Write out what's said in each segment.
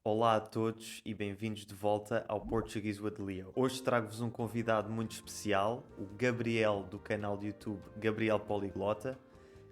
Olá a todos e bem-vindos de volta ao Portuguese with Leo. Hoje trago-vos um convidado muito especial, o Gabriel do canal de YouTube Gabriel Poliglota,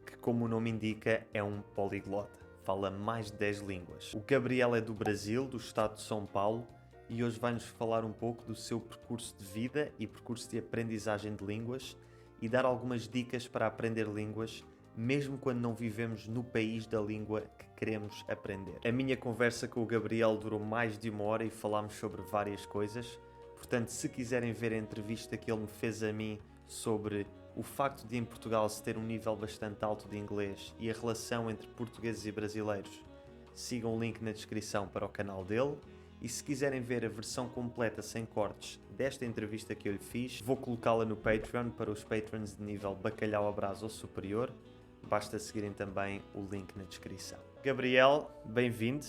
que como o nome indica é um poliglota, fala mais de 10 línguas. O Gabriel é do Brasil, do estado de São Paulo, e hoje vai-nos falar um pouco do seu percurso de vida e percurso de aprendizagem de línguas e dar algumas dicas para aprender línguas mesmo quando não vivemos no país da língua que queremos aprender. A minha conversa com o Gabriel durou mais de 1 hora e falámos sobre várias coisas, portanto, se quiserem ver a entrevista que ele me fez a mim sobre o facto de em Portugal se ter um nível bastante alto de inglês e a relação entre portugueses e brasileiros, sigam o link na descrição para o canal dele. E se quiserem ver a versão completa sem cortes desta entrevista que eu lhe fiz, vou colocá-la no Patreon para os patrons de nível bacalhau à brasa ou superior. Basta seguirem também o link na descrição. Gabriel, bem-vindo.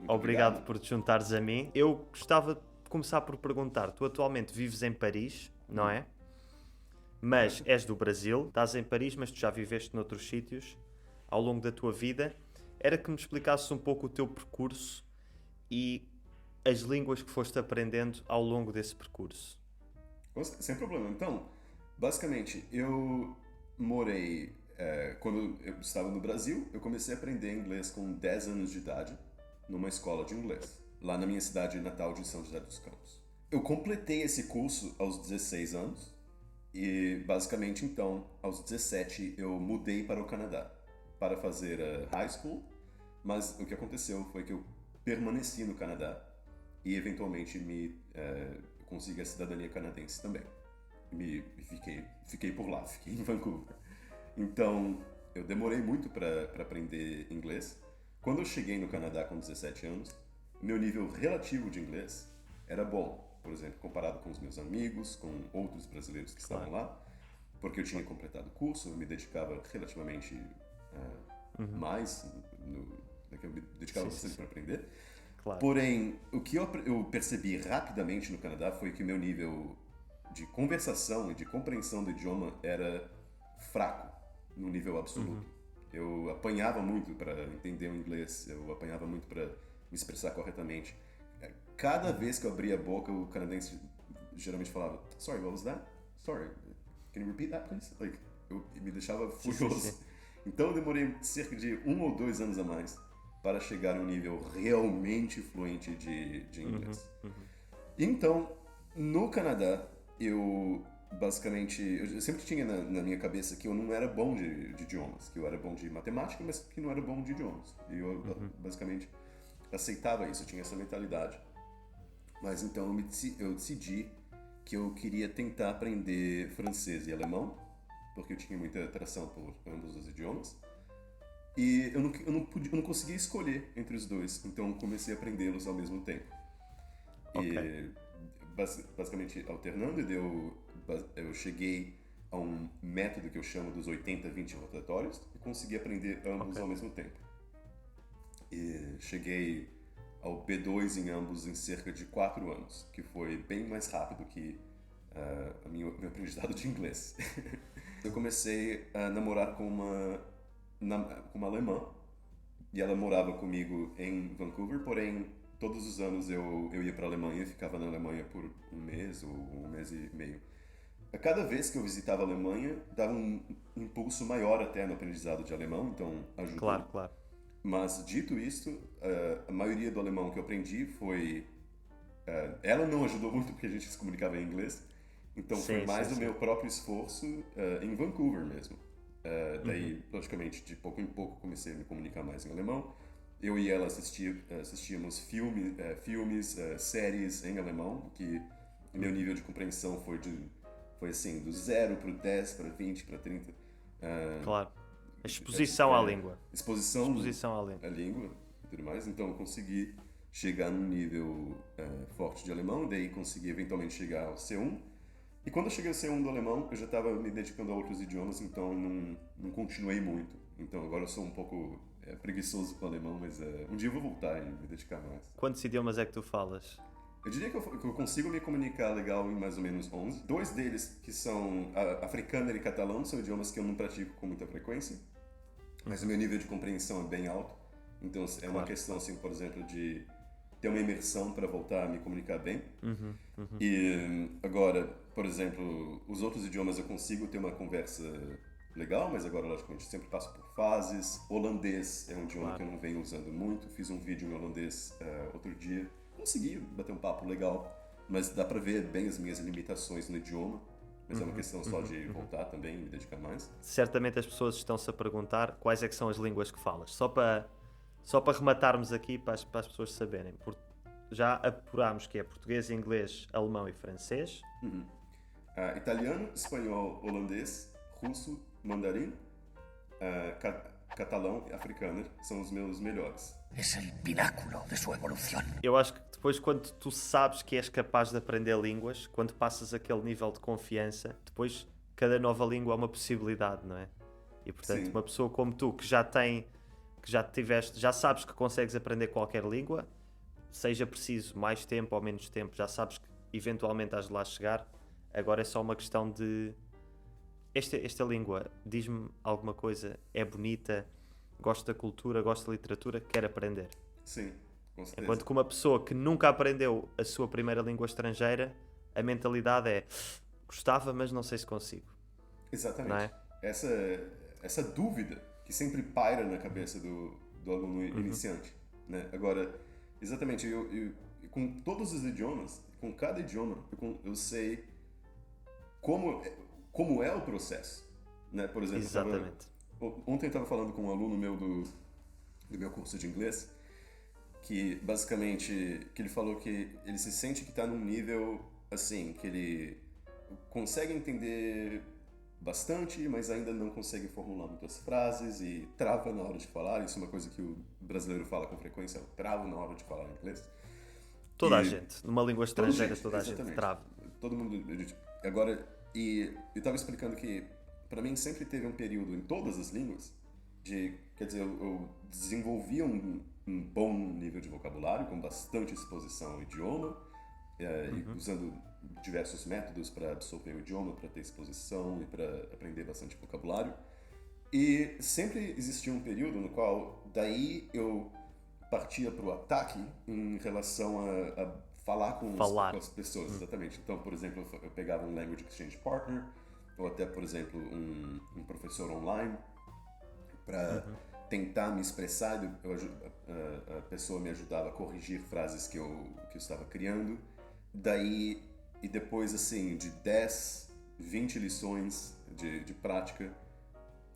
Obrigado por te juntares a mim. Eu gostava de começar por perguntar, tu atualmente vives em Paris, não é? Mas és do Brasil, estás em Paris, mas tu já viveste noutros sítios ao longo da tua vida. Era que me explicasses um pouco o teu percurso e as línguas que foste aprendendo ao longo desse percurso. Sem problema. Então, basicamente, eu morei... quando eu estava no Brasil, eu comecei a aprender inglês com 10 anos de idade, numa escola de inglês, lá na minha cidade natal de São José dos Campos. Eu completei esse curso aos 16 anos e, basicamente, então, aos 17, eu mudei para o Canadá para fazer a high school, mas o que aconteceu foi que eu permaneci no Canadá e, eventualmente, consegui a cidadania canadense também. Fiquei por lá, fiquei em Vancouver. Então, eu demorei muito para aprender inglês. Quando eu cheguei no Canadá com 17 anos, meu nível relativo de inglês era bom. Por exemplo, comparado com os meus amigos, com outros brasileiros que estavam lá, porque eu tinha completado o curso, eu me dedicava relativamente mais, eu me dedicava bastante para aprender. Claro. Porém, o que eu percebi rapidamente no Canadá foi que meu nível de conversação e de compreensão do idioma era fraco, no nível absoluto. Eu apanhava muito para entender o inglês, eu apanhava muito para me expressar corretamente. Cada vez que eu abria a boca, o canadense geralmente falava, "Sorry, what was that? Sorry, can you repeat that, please?" Me deixava furioso. Sim. Então eu demorei cerca de 1 ou 2 anos a mais para chegar a um nível realmente fluente de inglês. Então, no Canadá, eu sempre tinha na minha cabeça que eu não era bom de idiomas, que eu era bom de matemática, mas que não era bom de idiomas. E eu basicamente aceitava isso, eu tinha essa mentalidade. Mas então eu decidi que eu queria tentar aprender francês e alemão, porque eu tinha muita atração por ambos os idiomas. E eu não conseguia escolher entre os dois, então eu comecei a aprendê-los ao mesmo tempo. Okay. E basicamente alternando, eu cheguei a um método que eu chamo dos 80-20 rotatórios e consegui aprender ambos ao mesmo tempo. E cheguei ao B2 em ambos em cerca de 4 anos, que foi bem mais rápido que meu aprendizado de inglês. Eu comecei a namorar com uma alemã e ela morava comigo em Vancouver, porém todos os anos eu ia para a Alemanha, ficava na Alemanha por 1 mês ou 1 mês e meio. A cada vez que eu visitava a Alemanha, dava um impulso maior até no aprendizado de alemão, então ajudou. Claro. Mas, dito isto, a maioria do alemão que eu aprendi foi... ela não ajudou muito porque a gente se comunicava em inglês, então foi mais do meu próprio esforço em Vancouver mesmo. Daí, logicamente, de pouco em pouco comecei a me comunicar mais em alemão. Eu e ela assistíamos filmes, séries em alemão, que meu nível de compreensão foi assim, do 0 para o 10, para 20, para 30. Claro. A exposição à língua. Exposição à língua e tudo mais. Então eu consegui chegar num nível forte de alemão, daí consegui eventualmente chegar ao C1. E quando eu cheguei ao C1 do alemão, eu já estava me dedicando a outros idiomas, então não continuei muito. Então agora eu sou um pouco preguiçoso com o alemão, mas um dia eu vou voltar e me dedicar mais. Quantos idiomas é que tu falas? Eu diria que eu consigo me comunicar legal em mais ou menos 11. 2 deles, que são africano e catalão, são idiomas que eu não pratico com muita frequência. Mas o meu nível de compreensão é bem alto. Então é uma questão, assim, por exemplo, de ter uma imersão para voltar a me comunicar bem. E agora, por exemplo, os outros idiomas eu consigo ter uma conversa legal, mas agora, logicamente, sempre passo por fases. Holandês é um idioma que eu não venho usando muito. Fiz um vídeo em holandês outro dia. Consegui bater um papo legal, mas dá para ver bem as minhas limitações no idioma. Mas é uma questão só de voltar também, me dedicar mais. Certamente as pessoas estão-se a perguntar quais é que são as línguas que falas. Só para rematarmos aqui, para as pessoas saberem. Já apurámos que é português, inglês, alemão e francês. Italiano, espanhol, holandês, russo, mandarim, catalão e africano são os meus melhores. Es el pináculo de su evolución. Eu acho que depois, quando tu sabes que és capaz de aprender línguas, quando passas aquele nível de confiança, depois cada nova língua é uma possibilidade, não é? E portanto, uma pessoa como tu, que já sabes que consegues aprender qualquer língua, seja preciso mais tempo ou menos tempo, já sabes que eventualmente has de lá chegar. Agora é só uma questão de... Esta língua diz-me alguma coisa, é bonita, gosto da cultura, gosto da literatura, quero aprender. Sim, com certeza. Enquanto que uma pessoa que nunca aprendeu a sua primeira língua estrangeira, a mentalidade é gostava, mas não sei se consigo. Exatamente. Não é? Essa dúvida que sempre paira na cabeça do aluno iniciante. Né? Agora, exatamente, eu com todos os idiomas, com cada idioma, eu sei como é o processo. Né? Por exemplo, Exatamente. Ontem eu estava falando com um aluno meu do meu curso de inglês, que basicamente que ele falou que ele se sente que está num nível assim, que ele consegue entender bastante, mas ainda não consegue formular muitas frases e trava na hora de falar. Isso é uma coisa que o brasileiro fala com frequência, eu travo na hora de falar inglês. Toda a gente, numa língua estrangeira, toda a gente trava. Todo mundo. Agora, e eu estava explicando que para mim sempre teve um período em todas as línguas quer dizer, eu desenvolvia um bom nível de vocabulário com bastante exposição ao idioma, e usando diversos métodos para absorver o idioma, para ter exposição e para aprender bastante vocabulário. E sempre existia um período no qual daí eu partia para o ataque em relação a falar com as pessoas, exatamente. Então, por exemplo, eu pegava um Language Exchange Partner, ou até, por exemplo, um professor online, para tentar me expressar. A pessoa me ajudava a corrigir frases que eu estava criando. Daí, e depois, assim, de 10, 20 lições de prática,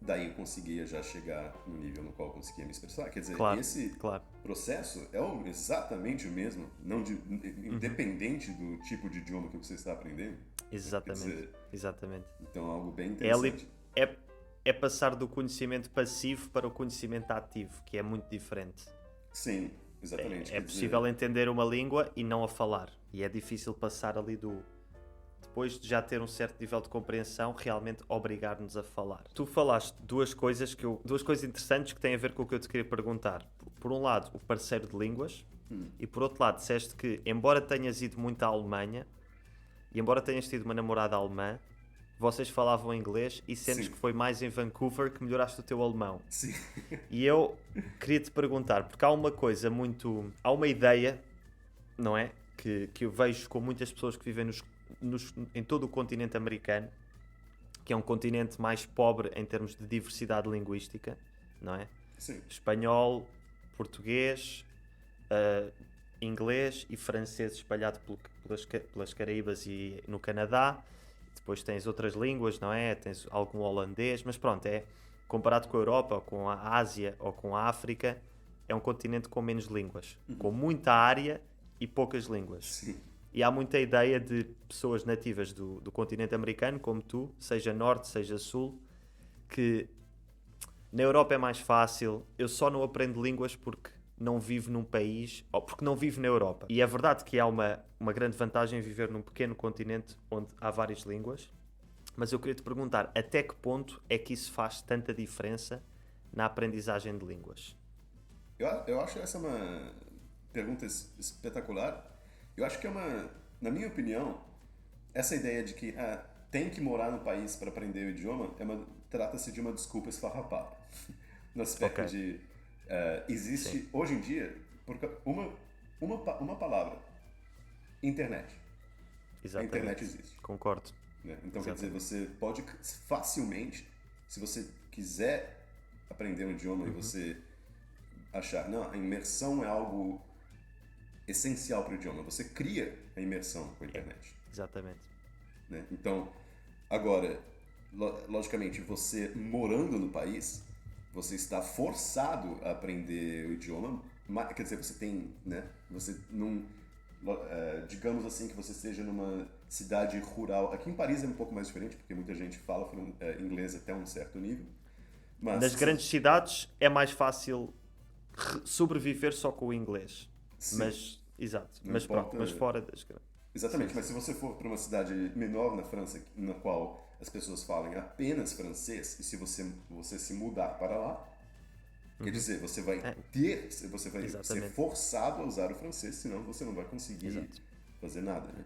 daí eu conseguia já chegar no nível no qual eu conseguia me expressar. Quer dizer, esse processo é exatamente o mesmo, independente do tipo de idioma que você está aprendendo. Exatamente, exatamente. Então, algo bem interessante. É passar do conhecimento passivo para o conhecimento ativo, que é muito diferente. Sim, exatamente. É possível entender uma língua e não a falar. E é difícil passar ali depois de já ter um certo nível de compreensão, realmente obrigar-nos a falar. Tu falaste duas coisas interessantes que têm a ver com o que eu te queria perguntar. Por um lado, o parceiro de línguas, e por outro lado, disseste que, embora tenhas ido muito à Alemanha, e embora tenhas tido uma namorada alemã, vocês falavam inglês e sentes que foi mais em Vancouver que melhoraste o teu alemão. Sim. E eu queria te perguntar, porque há uma ideia, não é? Que eu vejo com muitas pessoas que vivem em todo o continente americano, que é um continente mais pobre em termos de diversidade linguística, não é? Sim. Espanhol, português, inglês e francês espalhado pelas Caraíbas e no Canadá. Depois tens outras línguas, não é? Tens algum holandês, mas pronto, comparado com a Europa, ou com a Ásia, ou com a África, é um continente com menos línguas, com muita área e poucas línguas. Sim. E há muita ideia de pessoas nativas do continente americano, como tu, seja norte, seja sul, que na Europa é mais fácil, eu só não aprendo línguas porque não vivo num país, ou porque não vivo na Europa. E é verdade que há uma grande vantagem em viver num pequeno continente onde há várias línguas, mas eu queria te perguntar, até que ponto é que isso faz tanta diferença na aprendizagem de línguas? Eu acho essa uma pergunta espetacular. Eu acho que na minha opinião, essa ideia de que tem que morar no país para aprender o idioma trata-se de uma desculpa esfarrapada. No aspecto de... existe, hoje em dia, uma palavra. Internet. A Exatamente. internet existe. Concordo. Né? Então, quer dizer, você pode facilmente, se você quiser aprender um idioma e você achar, não, a imersão é algo essencial para o idioma, você cria a imersão com a internet. Exatamente. Né? Então, agora, logicamente, você morando no país, você está forçado a aprender o idioma, quer dizer, você tem, né? Você não, digamos assim, que você esteja numa cidade rural. Aqui em Paris é um pouco mais diferente, porque muita gente fala inglês até um certo nível. Mas Nas grandes cidades é mais fácil sobreviver só com o inglês. Sim. Mas, exato. Não Mas importa- pronto, mas fora das grandes. Exatamente, Sim, mas se você for para uma cidade menor na França, na qual as pessoas falem apenas francês, e se você se mudar para lá, quer dizer, você vai ser Exatamente. forçado a usar o francês, senão você não vai conseguir Exato. fazer nada, né?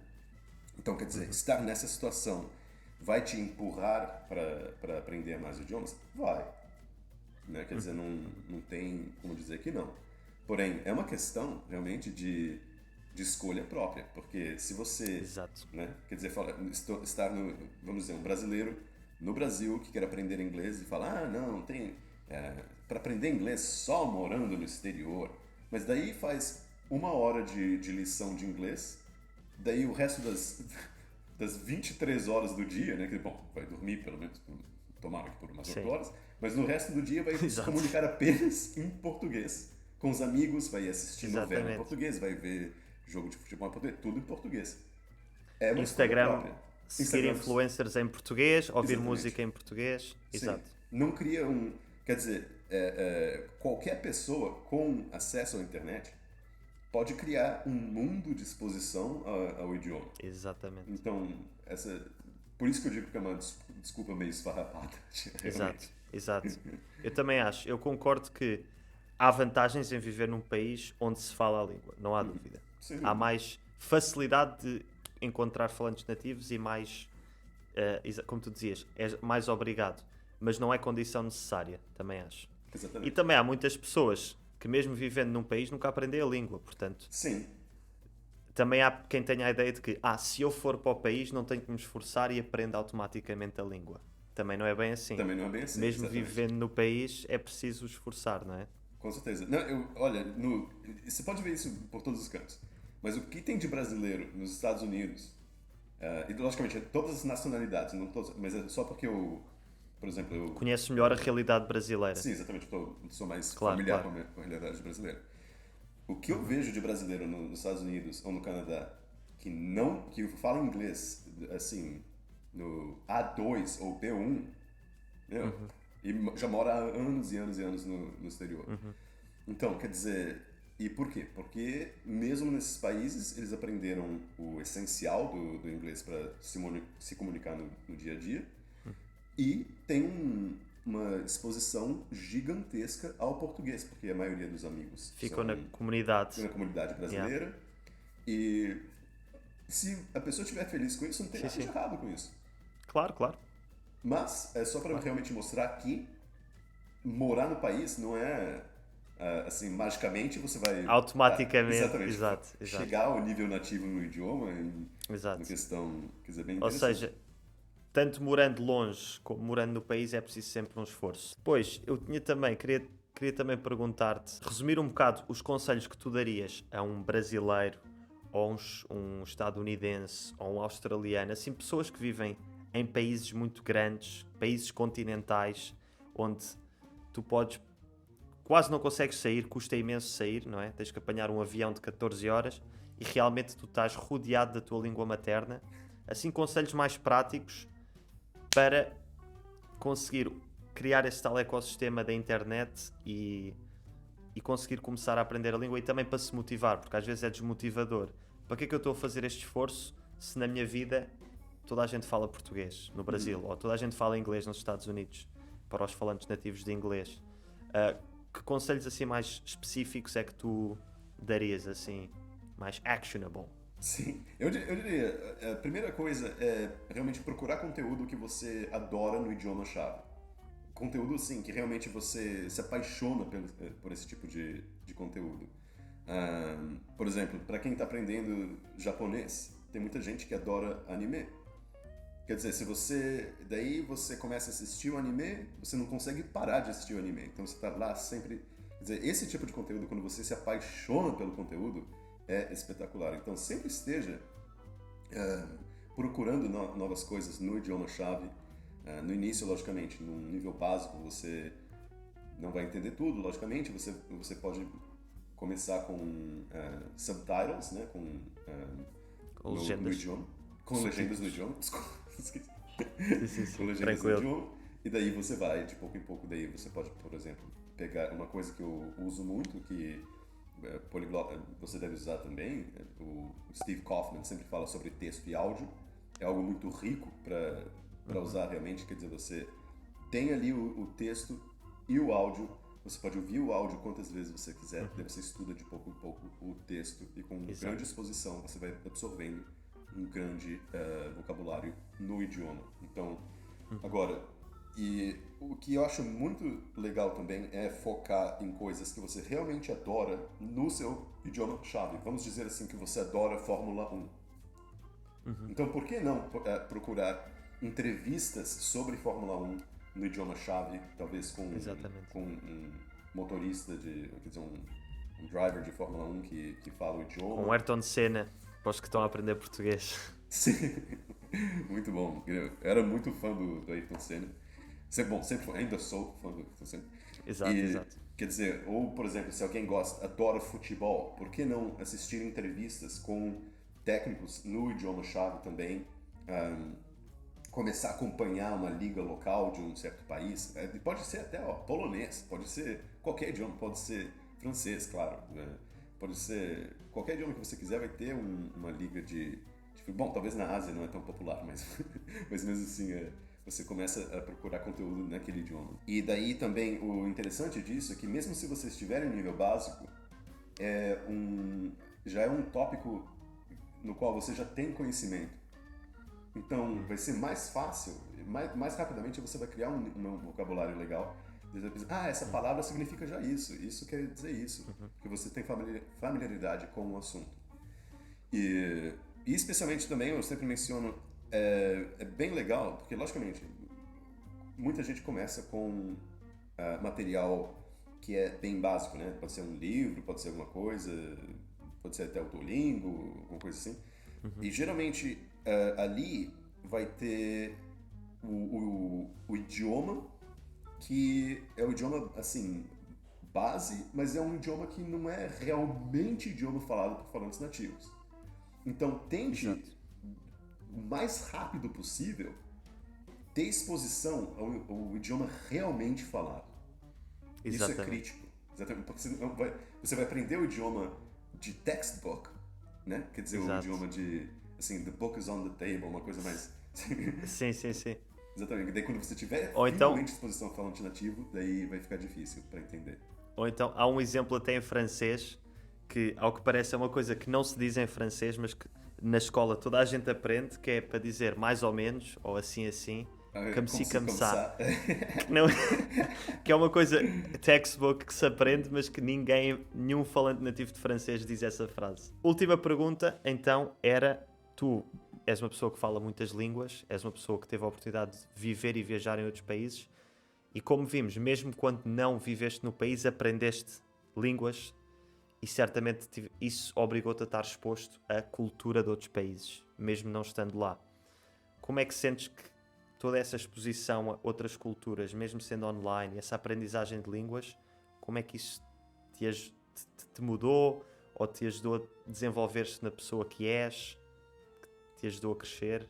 Então, quer dizer, estar nessa situação vai te empurrar para aprender mais idiomas? Vai. Né? Quer dizer, não tem como dizer que não. Porém, é uma questão realmente de escolha própria, porque se você, Exato. né, quer dizer, estar vamos dizer, um brasileiro no Brasil que quer aprender inglês e fala, não, tem para aprender inglês só morando no exterior, mas daí faz 1 hora de lição de inglês, daí o resto das 23 horas do dia, né, que bom, vai dormir pelo menos, tomara que por umas 8 Sim. horas, mas no resto do dia vai se Exato. comunicar apenas em português. Com os amigos, vai assistir novela em Exatamente. português, vai ver jogo de futebol em português, tudo em português. É uma escolha Instagram, própria. seguir Instagram, influencers em português, ouvir Exatamente. música em português. sim, Exato. não cria um... Quer dizer, qualquer pessoa com acesso à internet pode criar um mundo de exposição ao idioma. Exatamente. Então, por isso que eu digo que é uma desculpa meio esfarrapada. Exato. Exato. Eu também acho. Eu concordo que há vantagens em viver num país onde se fala a língua, não há dúvida. Sem Há dúvida. mais facilidade de encontrar falantes nativos e mais, como tu dizias, é mais obrigado. Mas não é condição necessária, também acho. E Exatamente. também há muitas pessoas que mesmo vivendo num país nunca aprendem a língua, portanto, Sim, também há quem tenha a ideia de que, se eu for para o país não tenho que me esforçar e aprendo automaticamente a língua. Também não é bem assim. também não é bem assim. Mesmo exatamente. vivendo no país é preciso esforçar, não é? Com certeza. Não, olha, você pode ver isso por todos os cantos. Mas o que tem de brasileiro nos Estados Unidos, e logicamente todas as nacionalidades, não todas, mas é só porque por exemplo, Conheces melhor a realidade brasileira. sim, exatamente, sou mais Claro, familiar claro. com a realidade brasileira. O que eu vejo de brasileiro nos Estados Unidos ou no Canadá que fala inglês, assim, no A2 ou B1, né? E já mora há anos e anos e anos no exterior. Então, quer dizer, e por quê? Porque mesmo nesses países eles aprenderam o essencial do inglês para se comunicar no dia a dia e tem uma exposição gigantesca ao português, porque a maioria dos amigos Ficou são na comunidade. na comunidade brasileira e se a pessoa estiver feliz com isso, não tem nada de errado com isso. Claro, claro. Mas é só para realmente mostrar que morar no país não é assim, magicamente você vai Automaticamente, exatamente, exato. chegar ao nível nativo no idioma Exato. uma questão, quer dizer, bem Ou interessante. seja, tanto morando longe como morando no país é preciso sempre um esforço. Depois, eu queria também perguntar-te, resumir um bocado os conselhos que tu darias a um brasileiro ou um estadunidense ou um australiano, assim, pessoas que vivem em países muito grandes, países continentais, onde tu quase não consegues sair, custa imenso sair, não é? Tens que apanhar um avião de 14 horas e realmente tu estás rodeado da tua língua materna. Assim, conselhos mais práticos para conseguir criar esse tal ecossistema da internet e conseguir começar a aprender a língua e também para se motivar, porque às vezes é desmotivador. Para que é que eu estou a fazer este esforço se na minha vida toda a gente fala português no Brasil ou toda a gente fala inglês nos Estados Unidos, para os falantes nativos de inglês? Que conselhos assim mais específicos é que tu darias, assim, mais actionable? Sim, eu diria, a primeira coisa é realmente procurar conteúdo que você adora no idioma-chave. Conteúdo, assim, que realmente você se apaixona por esse tipo de conteúdo. Por exemplo, para quem está aprendendo japonês, tem muita gente que adora anime. Quer dizer, daí você começa a assistir o anime, você não consegue parar de assistir o anime. Então você está lá sempre... Quer dizer, esse tipo de conteúdo, quando você se apaixona pelo conteúdo, é espetacular. Então sempre esteja procurando novas coisas no idioma-chave. No início, logicamente, num nível básico, você não vai entender tudo, logicamente. Você pode começar com subtitles, né? No idioma. Com legendas no idioma. Desculpa. Sim. Com legendas no idioma. E daí você vai, de pouco em pouco, daí você pode, por exemplo, pegar uma coisa que eu uso muito, que poliglota você deve usar também. O Steve Kaufman sempre fala sobre texto e áudio. É algo muito rico para usar realmente. Quer dizer, você tem ali o texto e o áudio. Você pode ouvir o áudio quantas vezes você quiser. Daí você estuda de pouco em pouco o texto. E com grande exposição você vai absorvendo um grande vocabulário no idioma. Então, agora, e o que eu acho muito legal também é focar em coisas que você realmente adora no seu idioma-chave. Vamos dizer assim que você adora Fórmula 1. Então, por que não procurar entrevistas sobre Fórmula 1 no idioma-chave, talvez com um motorista, quer dizer, um driver de Fórmula 1 que fala o idioma. Um Ayrton Senna, para os que estão a aprender português. Sim, muito bom. Eu era muito fã do Ayrton Senna. Ainda sou fã do Ayrton Senna. Exato. Quer dizer, ou, por exemplo, se alguém adora futebol, por que não assistir entrevistas com técnicos no idioma-chave também? Começar a acompanhar uma liga local de um certo país. Pode ser até polonês, pode ser qualquer idioma, pode ser francês, claro. Né? Pode ser qualquer idioma que você quiser, vai ter uma liga de futebol. Bom, talvez na Ásia não é tão popular, mas mesmo assim você começa a procurar conteúdo naquele idioma. E daí também o interessante disso é que mesmo se você estiver em nível básico, já é um tópico no qual você já tem conhecimento. Então vai ser mais fácil, mais rapidamente você vai criar um vocabulário legal. Você vai pensar, essa palavra significa já isso quer dizer isso, porque você tem familiaridade com o assunto. E especialmente também, eu sempre menciono, é bem legal, porque logicamente, muita gente começa com material que é bem básico, né? Pode ser um livro, pode ser alguma coisa, pode ser até o Duolingo, alguma coisa assim. E geralmente ali vai ter o idioma, que é o idioma, assim, base, mas é um idioma que não é realmente idioma falado por falantes nativos. Então tente, o mais rápido possível, ter exposição ao idioma realmente falado. Exatamente. Isso é crítico. Exatamente, porque você vai aprender o idioma de textbook, né? Quer dizer, o idioma de, assim, the book is on the table, uma coisa mais... Sim. Exatamente. Daí quando você tiver finalmente exposição ao falante nativo, daí vai ficar difícil para entender. Ou então, há um exemplo até em francês, que ao que parece é uma coisa que não se diz em francês, mas que na escola toda a gente aprende, que é para dizer mais ou menos, ou assim, comme si, comme ça. Que é uma coisa textbook que se aprende, mas que nenhum falante nativo de francês diz essa frase. Última pergunta, então, era: tu és uma pessoa que fala muitas línguas, és uma pessoa que teve a oportunidade de viver e viajar em outros países, e como vimos, mesmo quando não viveste no país, aprendeste línguas, e certamente isso obrigou-te a estar exposto à cultura de outros países, mesmo não estando lá. Como é que sentes que toda essa exposição a outras culturas, mesmo sendo online, essa aprendizagem de línguas, como é que isso te mudou ou te ajudou a desenvolver-se na pessoa que és, que te ajudou a crescer?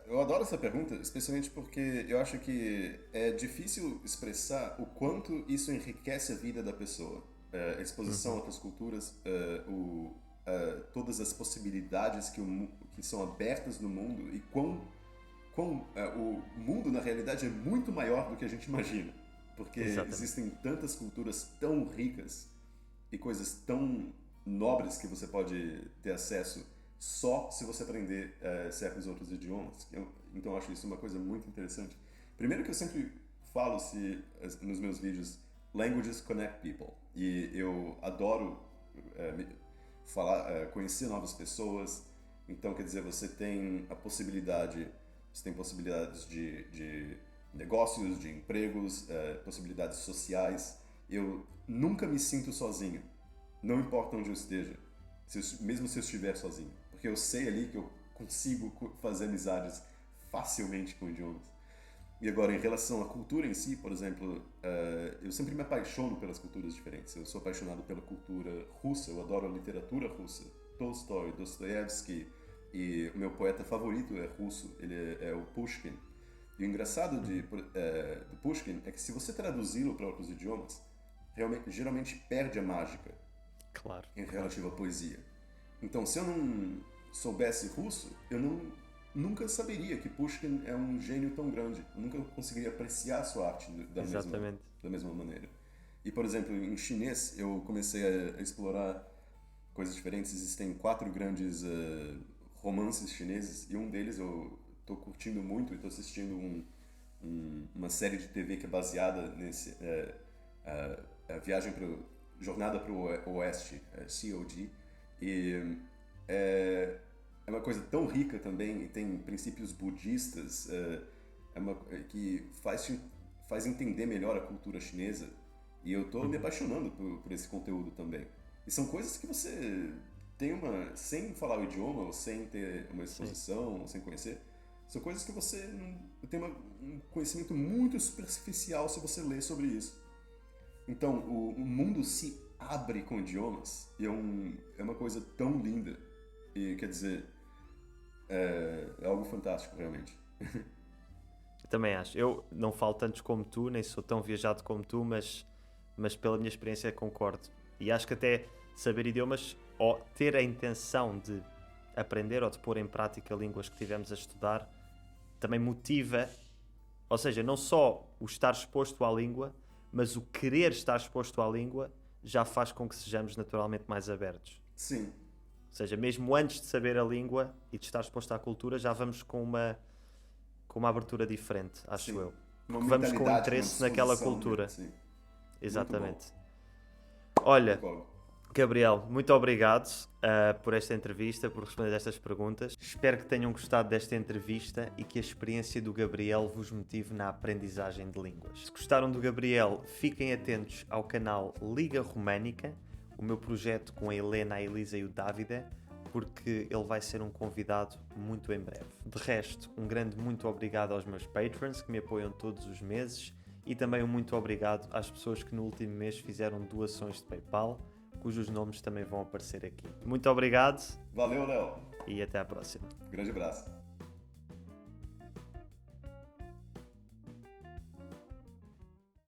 Eu adoro essa pergunta, especialmente porque eu acho que é difícil expressar o quanto isso enriquece a vida da pessoa. A exposição a outras culturas, todas as possibilidades que são abertas no mundo e quão o mundo, na realidade, é muito maior do que a gente imagina. Porque existem tantas culturas tão ricas e coisas tão nobres que você pode ter acesso só se você aprender certos outros idiomas. Então eu acho isso uma coisa muito interessante. Primeiro que eu sempre falo nos meus vídeos, languages connect people. E eu adoro conhecer novas pessoas. Então, quer dizer, você tem possibilidades de negócios, de empregos, possibilidades sociais. Eu nunca me sinto sozinho, não importa onde eu esteja, mesmo se eu estiver sozinho, porque eu sei ali que eu consigo fazer amizades facilmente com idiomas. E agora, em relação à cultura em si, por exemplo, eu sempre me apaixono pelas culturas diferentes. Eu sou apaixonado pela cultura russa, eu adoro a literatura russa. Tolstói, Dostoiévski, e o meu poeta favorito é russo, ele é o Pushkin. E o engraçado do Pushkin é que se você traduzi-lo para outros idiomas, geralmente perde a mágica relativa à poesia. Então, se eu não soubesse russo, eu nunca saberia que Pushkin é um gênio tão grande. Eu nunca conseguiria apreciar a sua arte da mesma maneira. E, por exemplo, em chinês, eu comecei a explorar coisas diferentes. Existem 4 grandes romances chineses, e um deles eu estou curtindo muito e estou assistindo uma série de TV que é baseada nesse Jornada para o Oeste, COD, e é uma coisa tão rica também, e tem princípios budistas, que faz entender melhor a cultura chinesa, e eu estou me apaixonando por esse conteúdo também. E são coisas que você tem sem falar o idioma, ou sem ter uma exposição, ou sem conhecer, são coisas que você tem um conhecimento muito superficial se você lê sobre isso. Então, o mundo se abre com idiomas, e é uma coisa tão linda. E, quer dizer, é algo fantástico, realmente. Eu também acho. Eu não falo tantos como tu, nem sou tão viajado como tu, mas pela minha experiência concordo. E acho que até saber idiomas, ou ter a intenção de aprender ou de pôr em prática línguas que tivemos a estudar, também motiva, ou seja, não só o estar exposto à língua, mas o querer estar exposto à língua já faz com que sejamos naturalmente mais abertos. Sim. Ou seja, mesmo antes de saber a língua e de estar exposto à cultura, já vamos com uma abertura diferente, acho eu. Porque vamos com interesse naquela cultura. Sim. Exatamente. Olha, Gabriel, muito obrigado por esta entrevista, por responder estas perguntas. Espero que tenham gostado desta entrevista e que a experiência do Gabriel vos motive na aprendizagem de línguas. Se gostaram do Gabriel, fiquem atentos ao canal Liga Românica, o meu projeto com a Helena, a Elisa e o Dávida, porque ele vai ser um convidado muito em breve. De resto, um grande muito obrigado aos meus patrons que me apoiam todos os meses, e também um muito obrigado às pessoas que no último mês fizeram doações de PayPal, cujos nomes também vão aparecer aqui. Muito obrigado. Valeu, Léo. E até à próxima. Grande abraço.